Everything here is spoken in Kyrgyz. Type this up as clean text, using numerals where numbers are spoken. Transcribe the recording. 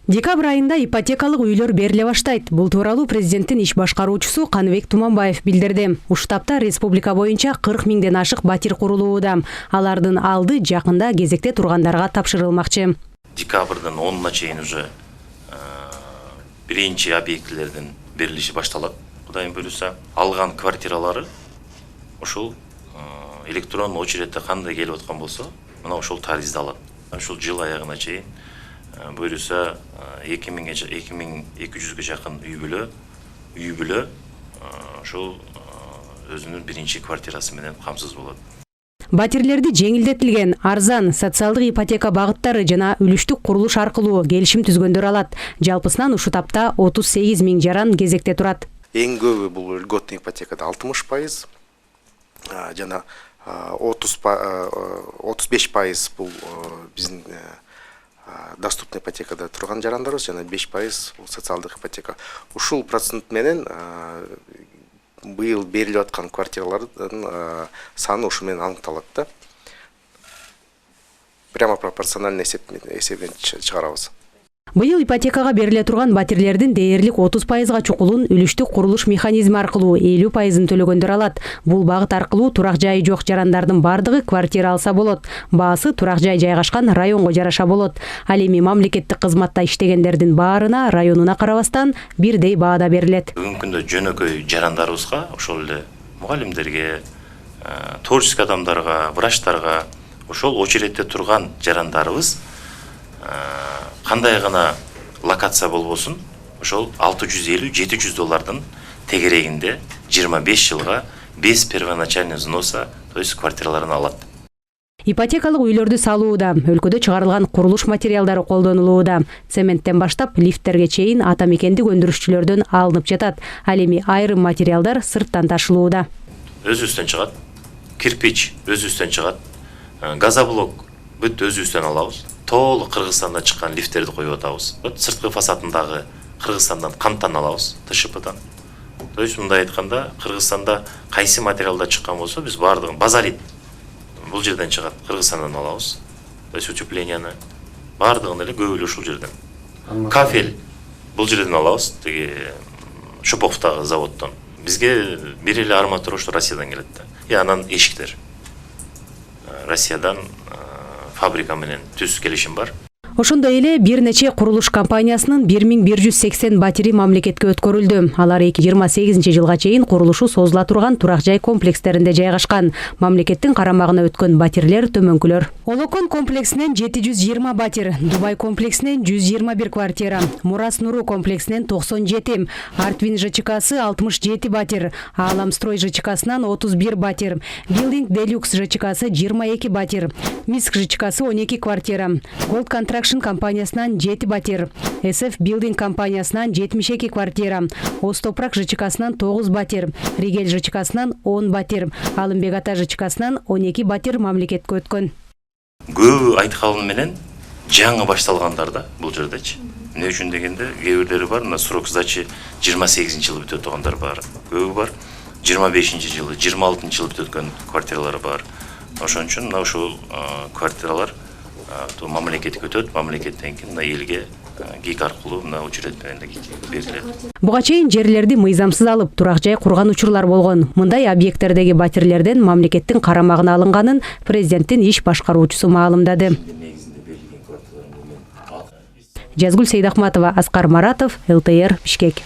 Декабрь айында ипотекалык үйлөр бериле баштайт. Бул тууралуу президенттин иш башкаруучусу Каныбек Туманбаев билдирди. Уштапта республика боюнча 40 миңден ашык батир курулууда. Алардын алды жакында кезекте тургандарга тапшырылмакчы. Декабрдын 10-на чейин уже биринчи объектилердин берилиши башталат. Кудайым буйруса, алган квартиралары ошол электронный очередте кандай келип аткан болсо, мына ошол таризди алат. Ошол жыл аягына чейин буйруса 2200-ге жакын үй бүлө ошол өзүнүн биринчи квартирасы менен камсыз болот. Батирлерди жеңилдетилген, арзан, социалдык ипотека багыттары жана үлүштүк курулуш аркылуу келишим түзгөндөр алат. Жалпысынан ушул тапта 38 миң жаран кезекте турат. Эң көбү бул льготный ипотекада 60%, жана 35% бул биздин доступный ипотекада турган жарандарыбыз, жана 5% социалдык ипотека. Ушул процент менен быйыл берилип аткан квартиралардын саны ушу менен аныкталат да. Прямо пропорциональный эсебинен чыгарабыз. Быйыл ипотекага бериле турган батирлердин дээрлик 30%га чукулун үлүштүк курулуш механизми аркылуу 50%ын төлөгөндөр алат. Бул багыт аркылуу турак жайы жок жарандардын бардыгы квартира алса болот. Баасы турак жай жайгашкан районго жараша болот. Ал эми мамлекеттик кызматта иштегендердин баарына районуна карабастан бирдей баада берилет. Бүгүнкү күндө жөнөкөй жарандарыбызга, ошол эле мугалимдерге, творческий адамдарга, врачтарга, ошол очередте турган жарандарыбыз кандай гана локация болбосун, ошол $650–700 тегерегинде 25 жылга без первоначальный взноса, то есть квартираларын алат. Ипотекалык үйлөрдү салууда өлкөдө чыгарылган курулуш материалдары колдонулууда. Цементтен баштап лифттерге чейин ата мекендик өндүрүшчүлөрдөн алынып жатат. Ал эми айрым материалдар сырттан ташылууда. Өзүбүздөн чыгат, кирпич өзүбүздөн чыгат, газоблок бүт өзүбүздөн алабыз. Толук Кыргызстанда чыккан лифттерди коюп атабыз. Сырткы фасадындагы Кыргызстандан канттан алабыз, ТШПдан. То есть мындай айтканда, Кыргызстанда кайсы материалда чыккан болсо, биз бардыгын базалит бул жерден чыгат, Кыргызстандан алабыз. То есть утепленияны бардыгын эле көбү эле ушул жерден. Кафель бул жерден алабыз, тиги Шуповтагы заводдон. Бизге бир эле арматура ушу Россиядан келет да. И анан эшиктер. Россиядан фабрика менен түз келишим бар. Ошондой эле бир нече курулуш компаниясынын 1180 батири мамлекетке өткөрүлдү. Алар 2028-жылга чейин курулушу созула турган турак жай комплекстеринде жайгашкан. Мамлекеттин карамагына өткөн батирлер төмөнкүлөр. Олокон комплексинен 720 батир, Дубай комплексинен 121 квартира, Мурас Нуру комплексинен 97, Артвин ЖЧКсы 67 батир, Аламстрой ЖЧКсынан 31 батир, Building Deluxe ЖЧКсы 22 батир, Миск ЖЧКсы 12 квартира, Gold Contract компаниясынан 7 батир, SF Building компаниясынан 72 квартира, Остопрак ЖЧКсынан 9 батир, Ригель ЖЧКсынан 10 батир, Алымбек Ата ЖЧКсынан 12 батир мамлекетке өткөн. Көбү айтканы менен жаңы башталгандар да бул жердечи. Эмне үчүн дегенде, кээ бар, мына срок сдачи 28-жылы бүтөт тургандар бар. Көбү бар, 25-жылы, 26-жылы бүтөт өткөн квартиралар бар. Ошон үчүн мына ушул квартиралар мамлекетке өтөт, мамлекеттен кийин мына элге ГИК аркылуу мына очеред менен берилет. Буга чейин жерлерди мыйзамсыз алып, турак жай курган учурлар болгон. Мындай объекттердеги батирлерден мамлекеттин карамагына алынганын президенттин иш башкаруучусу маалымдады. Жазгүл Сейдахматова, Аскар Маратов, ЛТР, Бишкек.